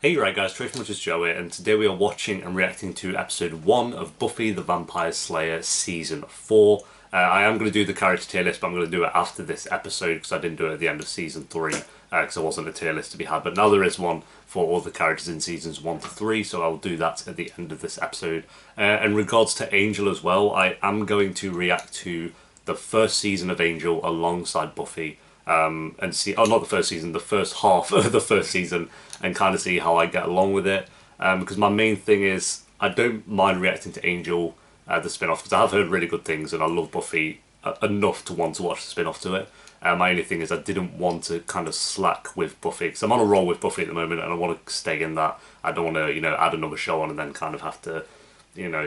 Hey right guys, Trace Much is Joe here, and today we are watching and reacting to episode 1 of Buffy the Vampire Slayer season 4. I am going to do the character tier list, but I'm going to do it after this episode because I didn't do it at the end of season 3 because there wasn't a tier list to be had, but now there is one for all the characters in seasons 1 to 3, so I'll do that at the end of this episode. In regards to Angel as well, I am going to react to the first season of Angel alongside Buffy. And see, oh, not the first season, the first half of the first season, and kind of see how I get along with it. Because my main thing is, I don't mind reacting to Angel, the spin-off, because I have heard really good things, and I love Buffy enough to want to watch the spin-off to it. My only thing is I didn't want to kind of slack with Buffy, because I'm on a roll with Buffy at the moment, and I want to stay in that. I don't want to, add another show on and then kind of have to,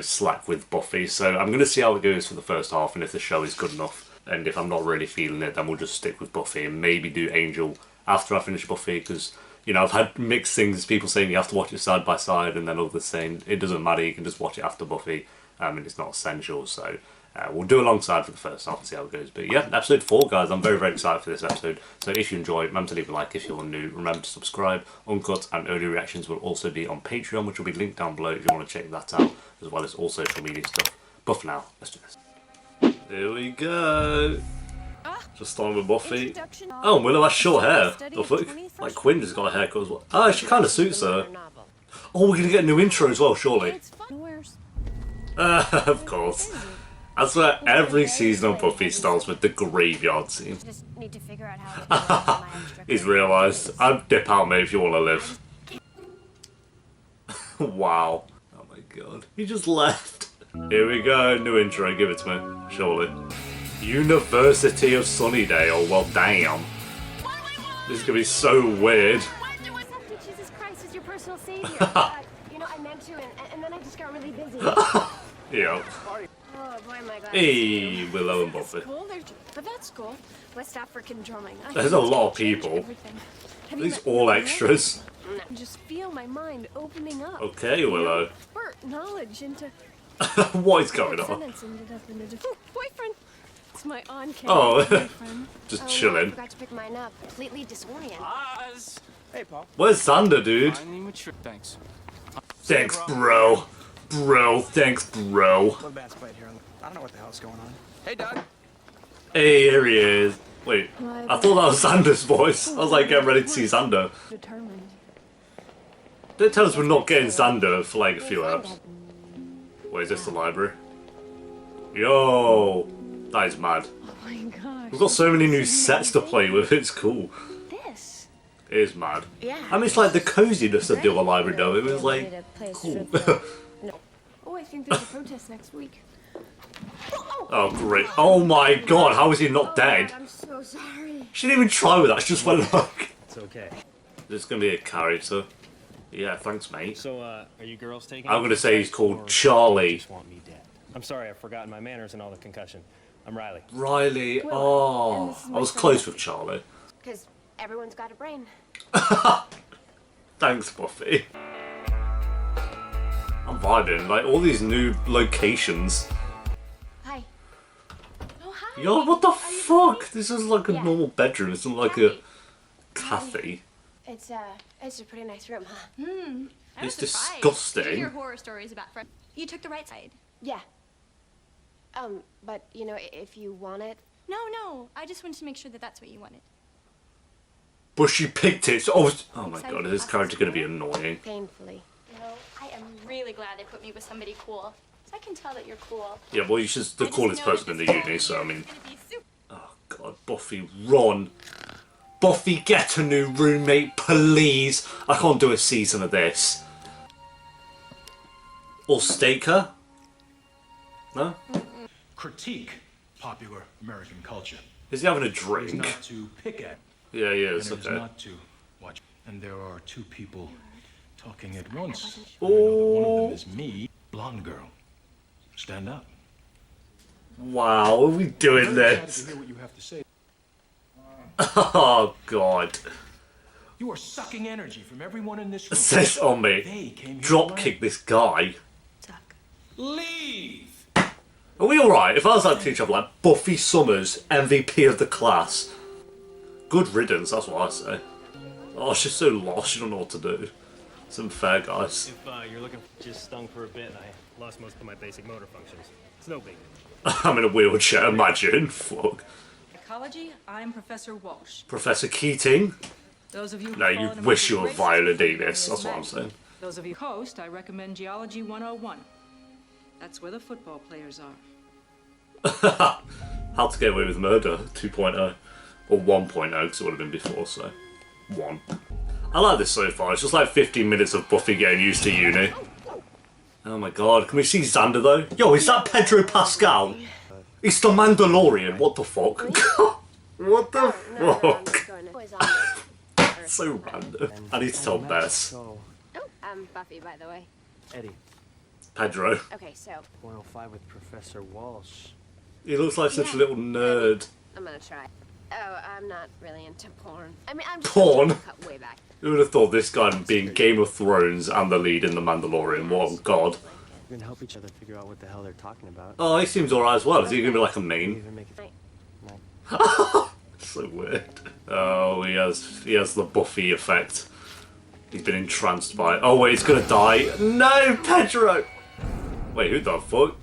slack with Buffy. So I'm going to see how it goes for the first half, and if the show is good enough. And if I'm not really feeling it, then we'll just stick with Buffy and maybe do Angel after I finish Buffy, because, I've had mixed things, people saying you have to watch it side by side, and then others saying it doesn't matter, you can just watch it after Buffy, and it's not essential, so we'll do alongside for the first half and see how it goes. But yeah, episode 4, guys, I'm very, very excited for this episode, so if you enjoy, remember to leave a like if you're new, remember to subscribe. Uncut and early reactions will also be on Patreon, which will be linked down below if you want to check that out, as well as all social media stuff. But for now, let's do this. Here we go. Just starting with Buffy. Oh, Willow has short hair. Like Quinn just got a haircut as well. Oh, she kind of suits her. Oh, we're going to get a new intro as well, surely. Of course. I swear every season of Buffy starts with the graveyard scene. He's realised. I'd dip out, mate, if you want to live. Wow. Oh my god. He just left. Here we go, new intro, give it to me, surely. University of Sunnydale, well damn. This is gonna be so weird. Jesus Christ is your personal savior. I meant to, and then I just got really busy. Yeah. Oh boy, my God. Hey, Willow and Buffy. But that's cool. Let's stop freaking drumming. There's a lot of people. These all extras. Just feel my mind opening up. Okay, Willow. Knowledge into. What is going on? Boyfriend. It's my on-camera boyfriend. Just chilling. I forgot to pick mine up. Completely disoriented. Hey, Paul. Where's Xander, dude? Thanks. Thanks, bro. Bro, thanks, bro. I don't know what the hell's going on. Hey, Doug. Hey, here he is. Wait, I thought that was Xander's voice. I was like getting ready to see Xander. Determined. Don't tell us we're not getting Xander for like a few hours. Wait, is this the library? Yo! That is mad. Oh my gosh. We've got so many new sets to play with, it's cool. This? It is mad. Yeah. I mean, it's like the coziness of the other library though, it was like, cool. Oh, I think there's a protest next week. Oh great. Oh my god, how is he not dead? I'm so sorry. She didn't even try with that, she just went like... It's okay. There's gonna be a character. Yeah, thanks mate. So, are you girls taking I'm gonna say he's called Charlie. Just want me dead? I'm sorry, I've forgotten my manners and all the concussion. I'm Riley. Riley, oh, I was close with Charlie. Because everyone's got a brain. Thanks, Buffy. I'm vibing, like all these new locations. Hi. Oh, hi. Yo, what the fuck? This is like a normal bedroom, it's not like a cafe. It's a pretty nice room, huh? I It's was surprised. disgusting. To hear horror stories about friends. You took the right side. Yeah. But, if you want it. No. I just wanted to make sure that that's what you wanted. Bushy pigtails. Oh my god, is this character gonna be annoying? Painfully. I am really glad they put me with somebody cool. So I can tell that you're cool. Yeah, well, she's the coolest person in the uni, so I mean. It's gonna be super. Oh god, Buffy, run. Buffy, get a new roommate, please. I can't do a season of this. Or stake her? No? Critique popular American culture. Is he having a It's drink? not to pick at, Yeah, he and is, it's okay. not to watch. And there are two people talking at once. Oh. I know that one of them is me, blonde girl. Stand up. Wow, are we doing I'm glad to this? hear what you have to say. Oh god. You are sucking energy from everyone in this room. Says on me. They came here Drop to kick this guy. leave. Are we alright? If I was that teacher, I'd be like, Buffy Summers, MVP of the class. Good riddance, that's what I say. Oh, she's so lost, she don't know what to do. Some fair guys. If you're looking, just stung for a bit, and I lost most of my basic motor functions. It's no big. I'm in a wheelchair, imagine. Fuck. Ecology, I'm Professor Walsh. Professor Keating? Those of you who No, you fall in wish you among were the Viola races, Davis, that's is what I'm men. saying. Those of you host, I recommend Geology 101. That's where the football players are. How to Get Away with Murder 2.0. Or 1.0, because it would have been before, so. 1. I like this so far. It's just like 15 minutes of Buffy getting used to uni. Oh my god, can we see Xander though? Yo, is that Pedro Pascal? It's the Mandalorian, what the fuck? What the fuck? So random. I need to tell Bess. Oh, I'm Buffy, by the way. Eddie, Pedro. Okay, so 105 with Professor Walsh. He looks like such a little nerd. I'm gonna try. Oh, I'm not really into porn. I mean, I'm just Porn? cut way back. Who would have thought this guy being Game of Thrones and the lead in The Mandalorian? What god. We're gonna help each other figure out what the hell they're talking about. Oh, he seems alright as well. Is he gonna be like a main? Even make it. So weird. Oh, he has the Buffy effect. He's been entranced by it. Oh wait, he's gonna die. No, Pedro! Wait, who the fuck?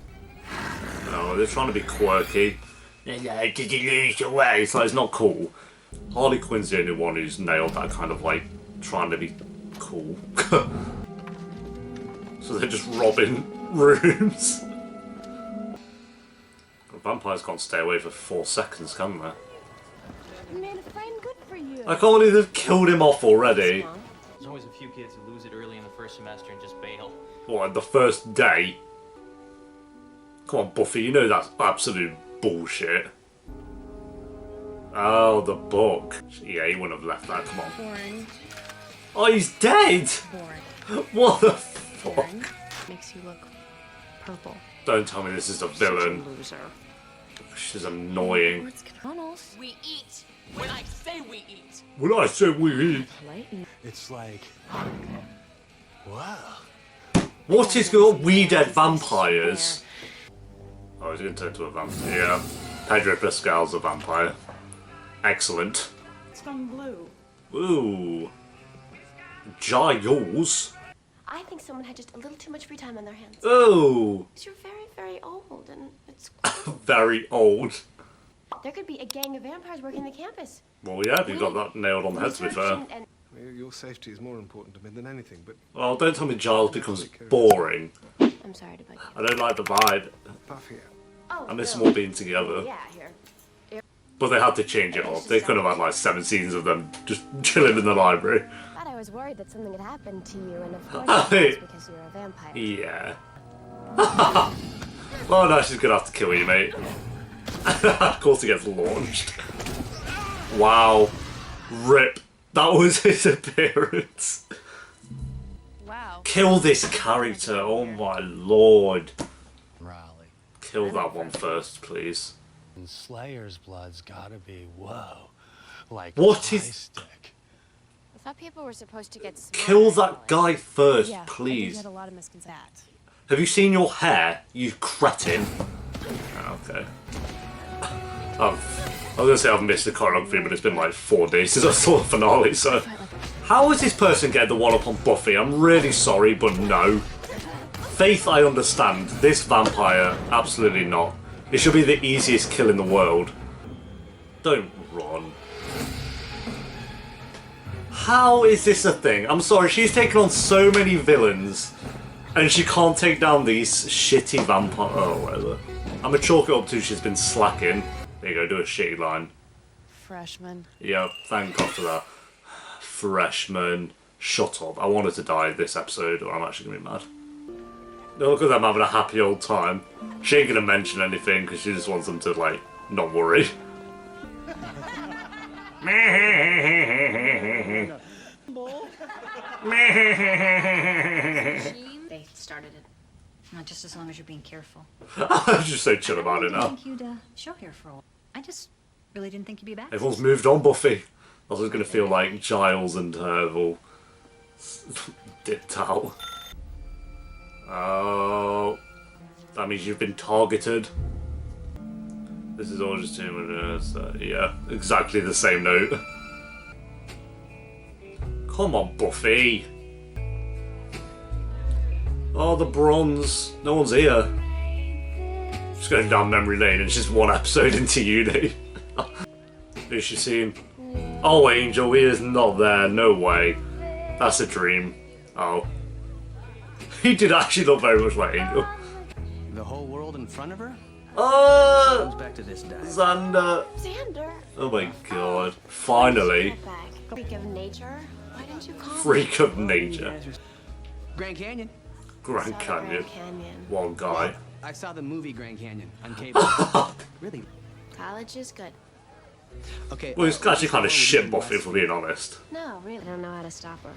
Oh, they're trying to be quirky. Did you lose your way? It's like, it's not cool. Harley Quinn's the only one who's nailed that kind of like trying to be cool. So they're just robbing rooms. Vampires can't stay away for 4 seconds, can they? You made a friend, good for you. I can't believe they've killed him off already. There's always a few kids who lose it early in the first semester and just bail. What, the first day? Come on, Buffy, you know that's absolute bullshit. Oh, the book. Yeah, he wouldn't have left that, come on. Boring. Oh, he's dead! Boring. What the fuck? Boring. Makes you look purple. Don't tell me this is a villain. Loser. She's annoying. What's McDonald's? We eat when I say we eat. When I said we eat. It's like, wow. What is going on? We dead vampires? Oh, he's going to turn into a vampire. Yeah. Pedro Pascal's a vampire. Excellent. It's from blue. Ooh. Giles. I think someone had just a little too much free time on their hands. Ooh. You're very, very old, and it's... Very old. There could be a gang of vampires working the campus. Well, yeah, you got that nailed on the head, to be fair. And Your safety is more important to me than anything, but Well, don't tell me Giles becomes boring. I'm sorry to bug you. I don't like the vibe. Buffy, Oh, I miss no. them all being together. Yeah, here. But they had to change it up. They could have had like 7 seasons of them just chilling in the library. But I was worried that something had happened to you, and of course Hey. it's because you're a vampire. Yeah. Well, no, she's gonna have to kill you, mate. Of course he gets launched. Wow. Rip. That was his appearance. Wow. Kill this character, oh my lord. Raleigh. Kill that one first, please. And Slayer's blood's gotta be, whoa. Like What pie is- stick. I thought people were supposed to get smaller. Kill that guy first, Yeah, I think you please. had a lot of misconceptions. Have you seen your hair, you cretin? Oh, okay. I was gonna say I've missed the choreography, but it's been like 4 days since I saw the finale, so... How is this person getting the one up on Buffy? I'm really sorry, but no. Faith, I understand. This vampire, absolutely not. It should be the easiest kill in the world. Don't run. How is this a thing? I'm sorry, she's taken on so many villains, and she can't take down these shitty vampire... Oh, whatever. I'm gonna chalk it up to she's been slacking. There you go, do a shitty line. Freshman. Yeah, thank God for that. Freshman. Shut up. I wanted to die this episode, or I'm actually gonna be mad. No, look at them having a happy old time. She ain't gonna mention anything, because she just wants them to, like, not worry. They started it. Not just as long as you're being careful. I'm just so chill about it I now. think you'd show here for a while. I just really didn't think you'd be back. Everyone's moved on, Buffy. I was gonna feel like Giles and her have all dipped out. Oh, that means you've been targeted. This is all just 2 minutes. Yeah, exactly the same note. Come on, Buffy. Oh, the bronze. No one's here. Just going down memory lane and it's just one episode into uni. Who's she seen? Oh, Angel, he is not there. No way. That's a dream. Oh. He did actually look very much like Angel. The whole world in front of her? Oh! Back to this dive. Xander. Xander. Oh my god. Finally. Freak of nature. Why didn't you call me? Freak of nature. Grand Canyon. Grand Canyon. One guy. I saw the movie Grand Canyon on cable. Really? College is good. Okay. Well, it's actually kind of shit Buffy, if we're being honest. No, really. I don't know how to stop her.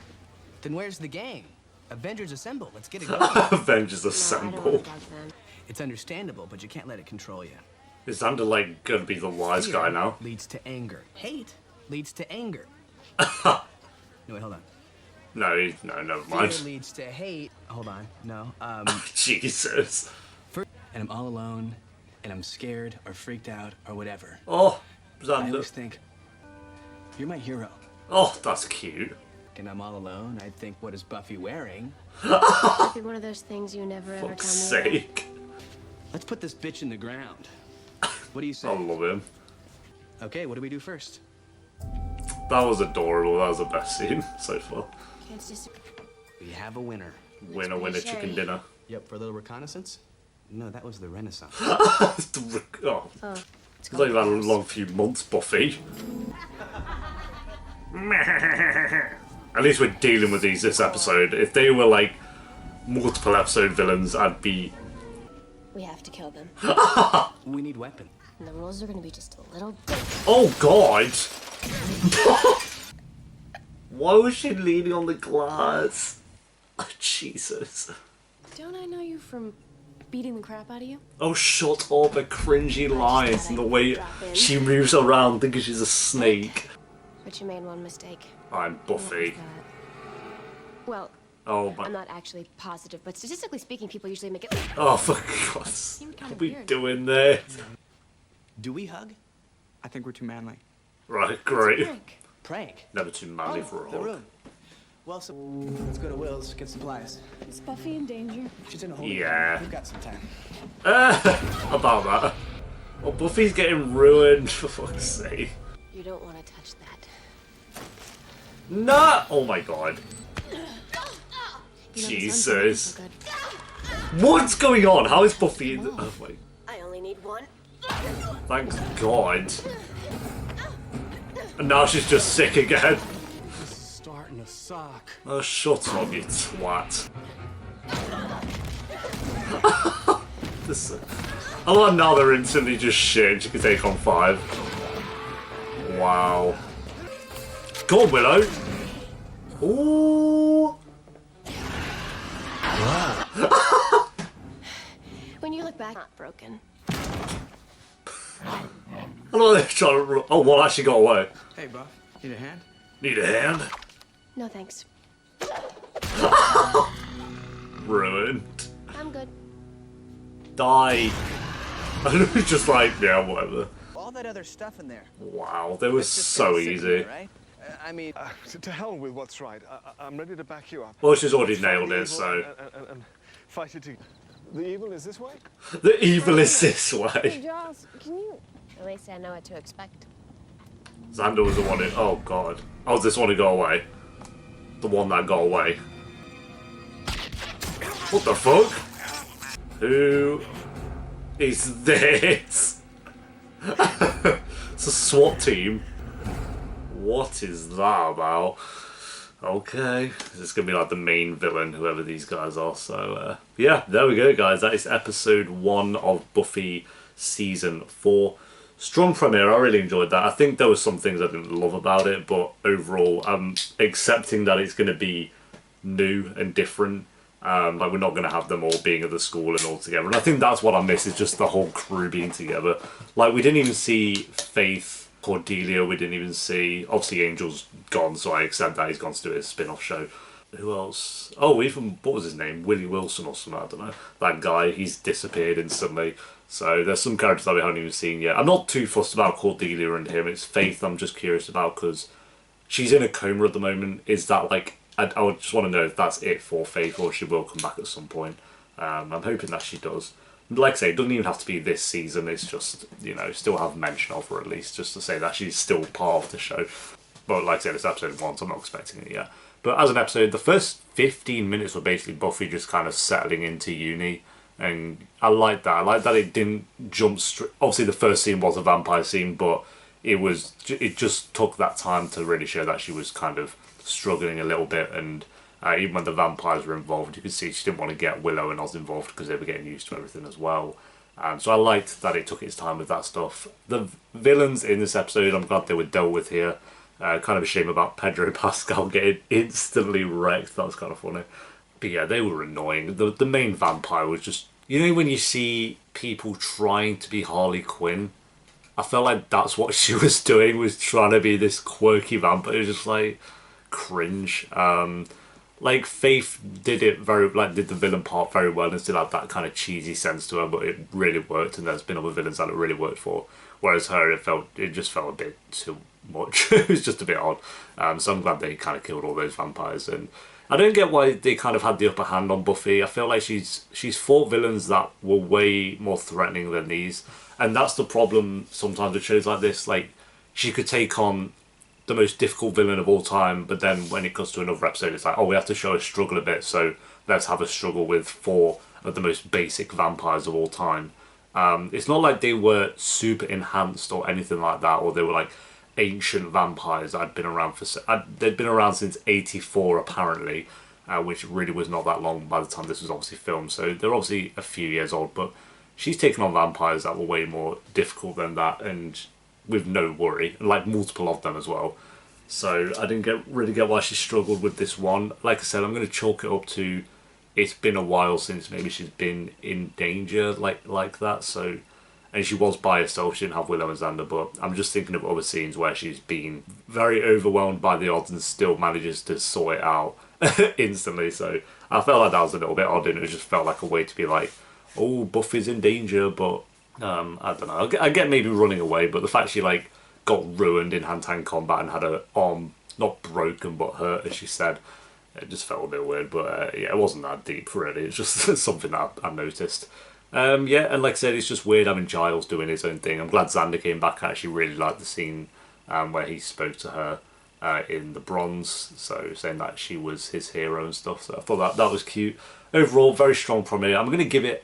Then where's the gang? Avengers Assemble. Let's get it going. Avengers No, I Assemble. don't like them. It's understandable, but you can't let it control you. Is Xander like gonna be the wise guy now? Leads to anger. Hate leads to anger. No, wait, hold on. No, no, never mind. Fear leads to hate. Hold on. No. Jesus. And I'm all alone, and I'm scared or freaked out or whatever. Oh, I Xander. always think, you're my hero. Oh, that's cute. And I'm all alone. I think, what is Buffy wearing? It'd be one of those things you never ever Fuck's tell me. sake. Let's put this bitch in the ground. What do you say? I love him. Okay, what do we do first? That was adorable. That was the best scene so far. It's just We have a winner. Winner, winner, chicken dinner. Yep, for a little reconnaissance? No, that was the Renaissance. Oh, it's like you've had a long few months, Buffy. At least we're dealing with these this episode. If they were like multiple episode villains, I'd be. we have to kill them. We need weapon. And the rules are gonna be just a little. Oh God! Why was she leaning on the glass? Oh, Jesus. Don't I know you from beating the crap out of you? Oh, shut up! Her cringy lines and the way she moves around, thinking she's a snake. But you made one mistake. I'm Buffy. Well, Oh my. I'm not actually positive, but statistically speaking, people usually make it. Oh, for God's sake. What are we doing there? Do we hug? I think we're too manly. Right, great. Prank. Never too manly for a The hug. room. Well, so let's go to Will's, get supplies. Is Buffy in danger? She's in a holding Yeah. pattern. We've got some time. About that. Well, Buffy's getting ruined, for fuck's sake. You don't want to touch that. No! Oh my God. You know, the sun's Jesus. so good. What's going on? How is Buffy in the... Oh my... I only need one. Thank God. And now she's just sick again. This is starting to suck. Oh, shut up, you twat. This, I love now they're instantly just shit and she can take on 5. Wow. Go on, Willow. Ooh. When you look back, not broken. I love they're trying to... Oh, one actually got away. Hey, Buff. Need a hand? Need a hand? No thanks. Ruined. I'm good. Die. And it was just like, yeah, whatever. All that other stuff in there. Wow, they were It's just so gonna sit easy. here, right? I mean... To hell with what's right. I'm ready to back you up. Well, she's already Fight nailed the it, evil so... and fight it together. The evil is this way? The evil is this way. Giles, can you... At least I know what to expect. Xander was the one who... Oh, God. Oh, this one who got away. The one that got away. What the fuck? Who is this? It's a SWAT team. What is that about? Okay. This is going to be like the main villain, whoever these guys are. So, yeah, there we go, guys. That is episode 1 of Buffy Season 4. Strong premiere, I really enjoyed that. I think there were some things I didn't love about it, but overall, I'm accepting that it's going to be new and different. Like, we're not going to have them all being at the school and all together. And I think that's what I miss, is just the whole crew being together. Like, we didn't even see Faith, Cordelia, we didn't even see... Obviously, Angel's gone, so I accept that he's gone to do his spin-off show. Who else? Oh, even... What was his name? Willie Wilson or something, I don't know. That guy, he's disappeared instantly. So there's some characters that we haven't even seen yet. I'm not too fussed about Cordelia and him. It's Faith I'm just curious about, because she's in a coma at the moment. Is that, like, I would just want to know if that's it for Faith or she will come back at some point. I'm hoping that she does. Like I say, it doesn't even have to be this season. It's just, you know, still have mention of her at least, just to say that she's still part of the show. But like I said, it's episode 1, so I'm not expecting it yet. But as an episode, the first 15 minutes were basically Buffy just kind of settling into uni. And I like that. I like that it didn't jump straight. Obviously, the first scene was a vampire scene, but it just took that time to really show that she was kind of struggling a little bit. And even when the vampires were involved, you could see she didn't want to get Willow and Oz involved because they were getting used to everything as well. So I liked that it took its time with that stuff. The villains in this episode, I'm glad they were dealt with here. Kind of a shame about Pedro Pascal getting instantly wrecked. That was kind of funny. But yeah, they were annoying. The main vampire was just... You know when you see people trying to be Harley Quinn? I felt like that's what she was doing, was trying to be this quirky vampire. It was just like cringe. Like Faith did the villain part very well and still had that kind of cheesy sense to her, but it really worked, and there's been other villains that it really worked for. Whereas her, it just felt a bit too much. It was just a bit odd. So I'm glad they kind of killed all those vampires. And I don't get why they kind of had the upper hand on Buffy. I feel like she's fought villains that were way more threatening than these. And that's the problem sometimes with shows like this. Like, she could take on the most difficult villain of all time, but then when it comes to another episode, it's like, oh, we have to show a struggle a bit, so let's have a struggle with 4 of the most basic vampires of all time. It's not like they were super enhanced or anything like that, or they were like ancient vampires that had been around they'd been around since 84 apparently, which really was not that long by the time this was obviously filmed, so they're obviously a few years old, but she's taken on vampires that were way more difficult than that, and with no worry, and like multiple of them as well. So I didn't really get why she struggled with this one. Like I said, I'm going to chalk it up to it's been a while since maybe she's been in danger like that. So, and she was by herself, she didn't have Willow and Xander, but I'm just thinking of other scenes where she's been very overwhelmed by the odds and still manages to sort it out instantly. So I felt like that was a little bit odd, and it just felt like a way to be like, oh, Buffy's in danger, but I don't know. I get maybe running away, but the fact she like got ruined in hand-to-hand combat and had her arm not broken but hurt, as she said, it just felt a bit weird. But yeah, it wasn't that deep really. It's just something that I noticed. Yeah, and like I said, it's just weird having Giles doing his own thing. I'm glad Xander came back. I actually really liked the scene where he spoke to her in the bronze, so saying that she was his hero and stuff. So I thought that was cute. Overall, very strong premiere. I'm going to give it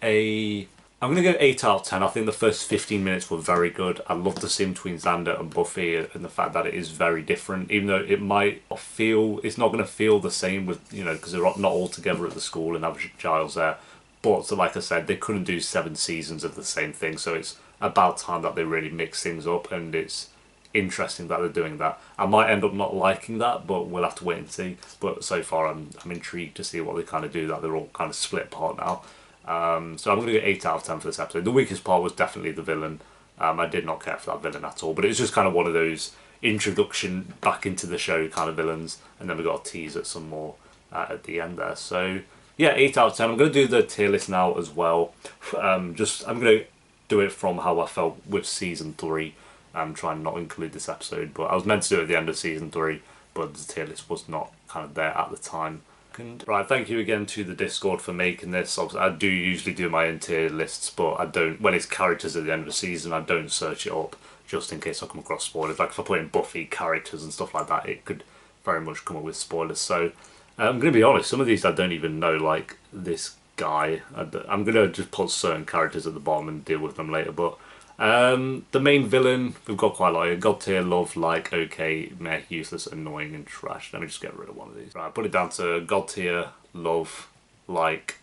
I'm going to go 8 out of 10. I think the first 15 minutes were very good. I love the scene between Xander and Buffy and the fact that it is very different, even though it might feel, it's not going to feel the same with, you know, because they're not all together at the school and have Giles there. But so like I said, they couldn't do 7 seasons of the same thing, so it's about time that they really mix things up, and it's interesting that they're doing that. I might end up not liking that, but we'll have to wait and see. But so far I'm intrigued to see what they kind of do, that they're all kind of split apart now. So I'm going to go 8 out of 10 for this episode. The weakest part was definitely the villain. I did not care for that villain at all, but it was just kind of one of those introduction back into the show kind of villains, and then we got a tease at some more at the end there. So yeah, 8 out of 10. I'm going to do the tier list now as well. I'm going to do it from how I felt with season 3. I'm trying not to include this episode, but I was meant to do it at the end of season 3, but the tier list was not kind of there at the time. Right, thank you again to the Discord for making this. Obviously, I do usually do my own tier lists, but I don't, when it's characters at the end of the season, I don't search it up just in case I come across spoilers. Like if I put in Buffy characters and stuff like that, it could very much come up with spoilers. So I'm going to be honest, some of these I don't even know, like this guy. I'm going to just put certain characters at the bottom and deal with them later, but the main villain, we've got quite a lot here. God tier, love, like, okay, meh, useless, annoying, and trash. Let me just get rid of one of these. Right, put it down to God tier, love, like,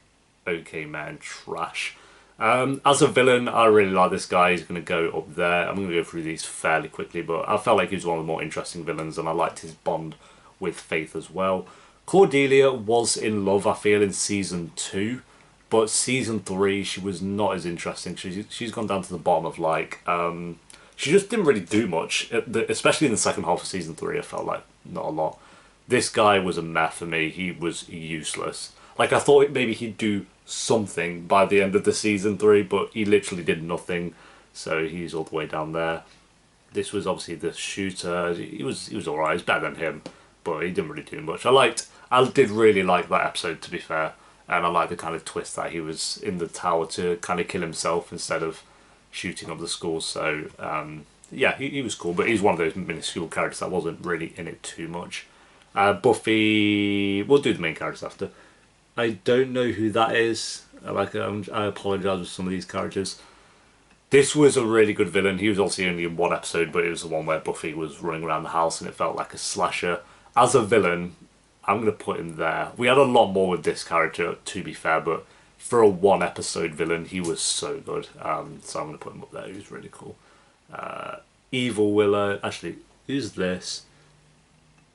okay, meh, and trash. As a villain, I really like this guy. He's going to go up there. I'm going to go through these fairly quickly, but I felt like he was one of the more interesting villains, and I liked his bond with Faith as well. Cordelia was in love, I feel, in season 2. But season 3, she was not as interesting. She's gone down to the bottom of like, she just didn't really do much, especially in the second half of season 3. I felt like not a lot. This guy was a meh for me. He was useless. Like I thought maybe he'd do something by the end of the season 3, but he literally did nothing. So he's all the way down there. This was obviously the shooter. He was alright. He's better than him, but he didn't really do much. I liked I did really like that episode, to be fair, and I like the kind of twist that he was in the tower to kind of kill himself instead of shooting up the school. So yeah, he was cool, but he's one of those minuscule characters that wasn't really in it too much. Buffy, we'll do the main characters after. I don't know who that is. I apologise with some of these characters. This was a really good villain. He was obviously only in one episode, but it was the one where Buffy was running around the house and it felt like a slasher. As a villain, I'm going to put him there. We had a lot more with this character, to be fair, but for a one episode villain, he was so good. So I'm going to put him up there. He was really cool. Evil Willow. Actually, who's this?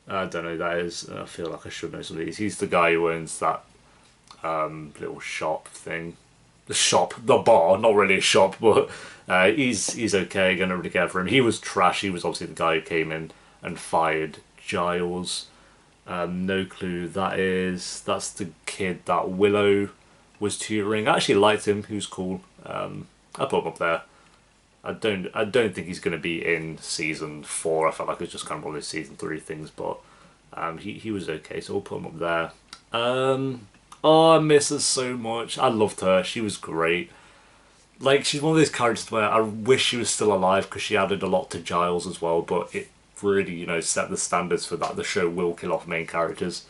I don't know who that is. I feel like I should know some of these. He's the guy who owns that little shop thing. The bar, not really a shop, but he's okay. I don't really care for him. He was trash. He was obviously the guy who came in and fired Giles. No clue who that is. That's the kid that Willow was tutoring. I actually liked him. He was cool. I put him up there. I don't think he's going to be in season 4. I felt like it was just kind of one of those season 3 things, but he was okay, so we'll put him up there. Oh, I miss her so much. I loved her. She was great. Like, she's one of those characters where I wish she was still alive because she added a lot to Giles as well, but it really, you know, set the standards for that. The show will kill off main characters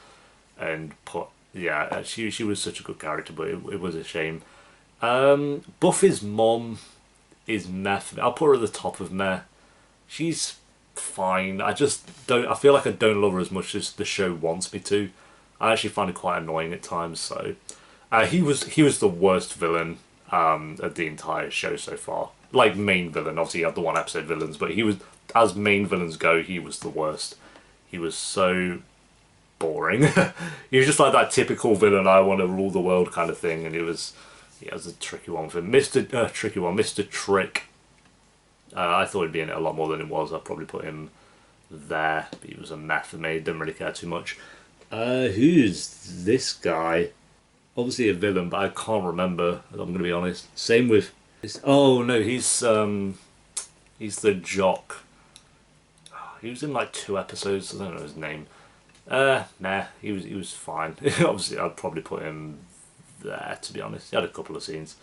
and put... Yeah, she was such a good character, but it was a shame. Buffy's mom is meh. I'll put her at the top of meh. She's fine. I just don't... I feel like I don't love her as much as the show wants me to. I actually find it quite annoying at times. So he was the worst villain of the entire show so far. Like main villain, obviously you have the one episode villains, but he was, as main villains go, he was the worst. He was so boring. He was just like that typical villain, I want to rule the world kind of thing, and it was a tricky one for him. Mr. Trick. I thought he'd be in it a lot more than it was. I'd probably put him there, but he was a meh for me. Didn't really care too much. Who's this guy? Obviously a villain, but I can't remember, I'm going to be honest. Same with... Oh, no, he's the jock. He was in like 2 episodes, I don't know his name. Nah, he was fine. Obviously, I'd probably put him there, to be honest. He had a couple of scenes.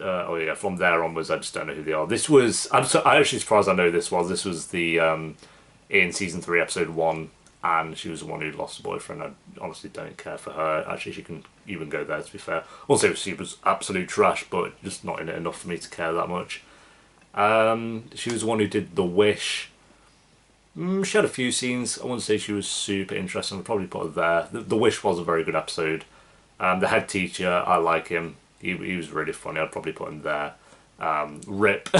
Oh yeah, from there onwards, I just don't know who they are. This was... I'm actually surprised I know this was. This was the... in season 3, episode 1. And she was the one who lost a boyfriend. I honestly don't care for her. Actually, she can even go there, to be fair. Also, she was absolute trash, but just not in it enough for me to care that much. She was the one who did The Wish. She had a few scenes. I wouldn't say she was super interesting. I'd probably put her there. The Wish was a very good episode. The head teacher, I like him. He was really funny. I'd probably put him there. Rip.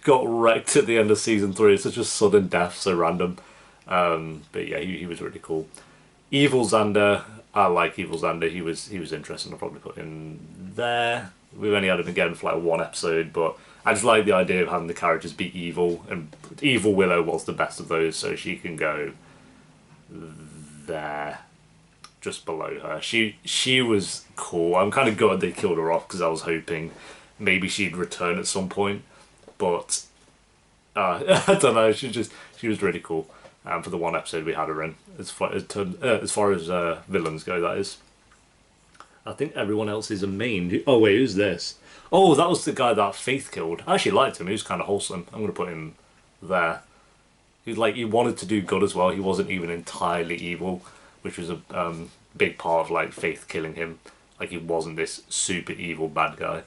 Got wrecked at the end of season 3. It's such a sudden death, so random. But yeah, he was really cool. Evil Xander, I like Evil Xander. He was interesting. I'll probably put him there. We've only had him again for like 1 episode, but I just like the idea of having the characters be evil, and Evil Willow was the best of those, so she can go there, just below her. She was cool. I'm kind of glad they killed her off because I was hoping maybe she'd return at some point, but I don't know. She was really cool. For the 1 episode we had her in, as far as villains go, that is. I think everyone else is a main. Oh wait, who's this? Oh, that was the guy that Faith killed. I actually liked him. He was kind of wholesome. I'm going to put him there. He wanted to do good as well. He wasn't even entirely evil, which was a big part of like Faith killing him. Like, he wasn't this super evil bad guy.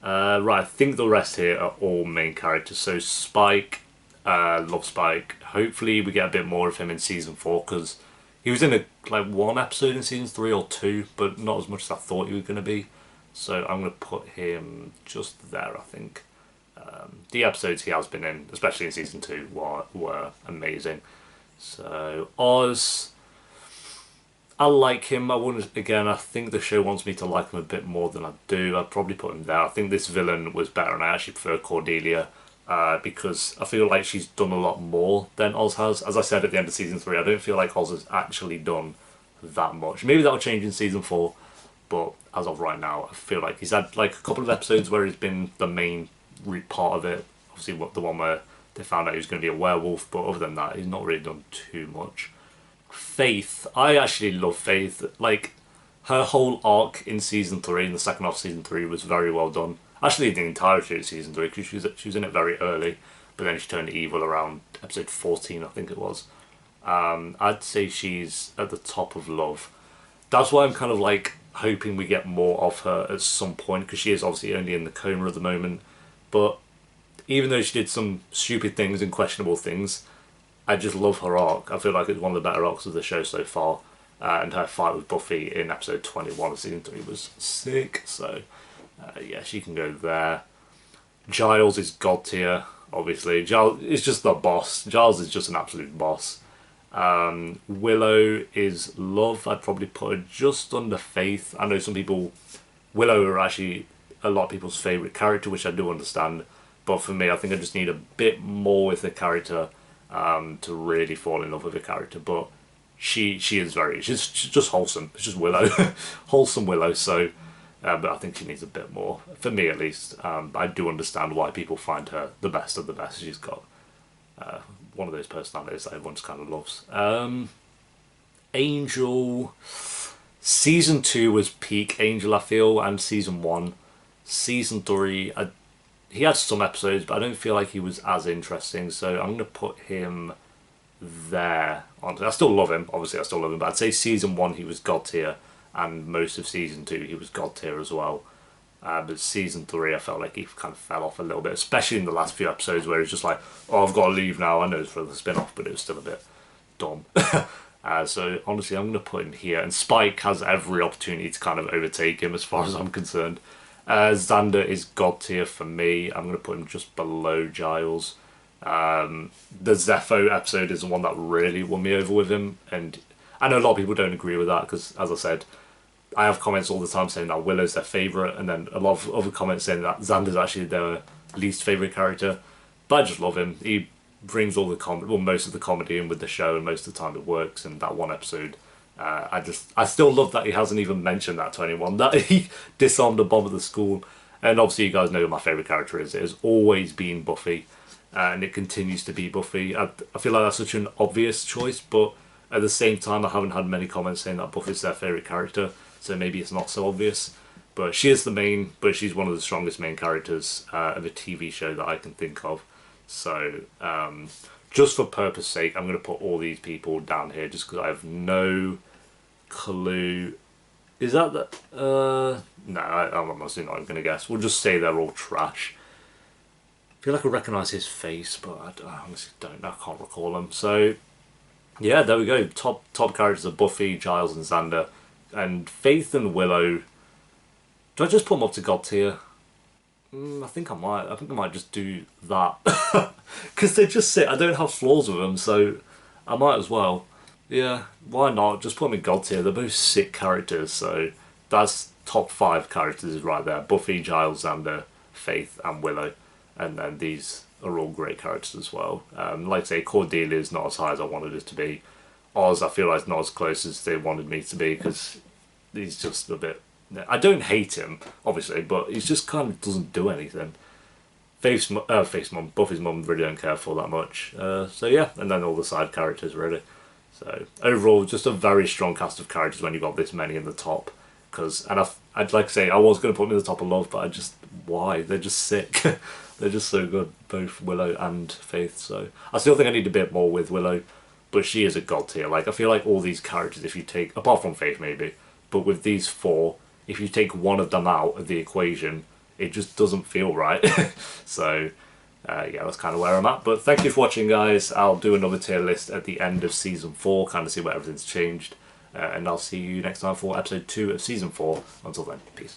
Right, I think the rest here are all main characters. So Spike. Love Spike. Hopefully we get a bit more of him in season 4, because he was in like 1 episode in season 3 or 2, but not as much as I thought he was going to be. So I'm going to put him just there, I think. The episodes he has been in, especially in season 2, were amazing. So Oz, I like him. I think the show wants me to like him a bit more than I do. I'd probably put him there. I think this villain was better, and I actually prefer Cordelia. Because I feel like she's done a lot more than Oz has. As I said at the end of season 3, I don't feel like Oz has actually done that much. Maybe that'll change in season 4, but as of right now, I feel like he's had like a couple of episodes where he's been the main part of it. Obviously, the one where they found out he was going to be a werewolf, but other than that, he's not really done too much. Faith. I actually love Faith. Like, her whole arc in season 3, in the second half of season 3, was very well done. Actually, the entirety of season 3, because she was in it very early, but then she turned evil around episode 14, I think it was. I'd say she's at the top of love. That's why I'm kind of like hoping we get more of her at some point, because she is obviously only in the coma at the moment. But even though she did some stupid things and questionable things, I just love her arc. I feel like it's one of the better arcs of the show so far. And her fight with Buffy in episode 21 of season 3 was sick. So, yeah, she can go there. Giles is god tier, obviously. Giles is just the boss. Giles is just an absolute boss. Willow is love. I'd probably put her just under Faith. I know some people... Willow are actually a lot of people's favourite character, which I do understand. But for me, I think I just need a bit more with the character to really fall in love with the character. But she is very... She's just wholesome. It's just Willow. Wholesome Willow. So, but I think she needs a bit more. For me, at least. I do understand why people find her the best of the best. She's got... one of those personalities that everyone just kind of loves. Angel... Season 2 was peak Angel, I feel, and Season 1. Season 3, he had some episodes, but I don't feel like he was as interesting, so I'm going to put him there. I still love him, obviously I still love him, but I'd say Season 1 he was god tier, and most of Season 2 he was god tier as well. But Season 3 I felt like he kind of fell off a little bit, especially in the last few episodes where he's just like, oh, I've got to leave now. I know it's for the spin-off, but it was still a bit dumb. So honestly, I'm going to put him here, and Spike has every opportunity to kind of overtake him as far as I'm concerned. Xander is god tier for me. I'm going to put him just below Giles. The Zepho episode is the one that really won me over with him, and I know a lot of people don't agree with that because, as I said, I have comments all the time saying that Willow's their favourite, and then a lot of other comments saying that Xander's actually their least favourite character. But I just love him. He brings all the comedy, well, most of the comedy in with the show, and most of the time it works. And that one episode, I still love that he hasn't even mentioned that to anyone, that he disarmed a bomb at the school. And obviously you guys know who my favourite character is. It has always been Buffy, and it continues to be Buffy. I feel like that's such an obvious choice, but at the same time I haven't had many comments saying that Buffy's their favourite character, so maybe it's not so obvious. But she is the main, but she's one of the strongest main characters of a TV show that I can think of. So, just for purpose sake, I'm going to put all these people down here just because I have no clue. Is that the... no, I'm honestly not going to guess. We'll just say they're all trash. I feel like I recognise his face, but I honestly don't. I can't recall him. So, yeah, there we go. Top characters are Buffy, Giles and Xander. And Faith and Willow... Do I just put them up to god tier? I think I might. I think I might just do that. Because they just sit. I don't have flaws with them, so I might as well. Yeah, why not? Just put them in god tier. They're both sick characters, so that's top 5 characters right there. Buffy, Giles, Xander, Faith, and Willow. And then these are all great characters as well. Like I say, Cordelia is not as high as I wanted it to be. Oz, I feel like, is not as close as they wanted me to be, because he's just a bit... I don't hate him, obviously, but he just kind of doesn't do anything. Buffy's mum really don't care for that much. So yeah, and then all the side characters, really. So overall, just a very strong cast of characters when you've got this many in the top. I'd like to say, I was going to put them in the top of love, but why? They're just sick. They're just so good, both Willow and Faith. So I still think I need a bit more with Willow, but she is a god tier. Like, I feel like all these characters, if you take, apart from Faith maybe, but with these 4, if you take one of them out of the equation, it just doesn't feel right. So, yeah, that's kind of where I'm at. But thank you for watching, guys. I'll do another tier list at the end of Season 4, kind of see where everything's changed. And I'll see you next time for Episode 2 of Season 4. Until then, peace.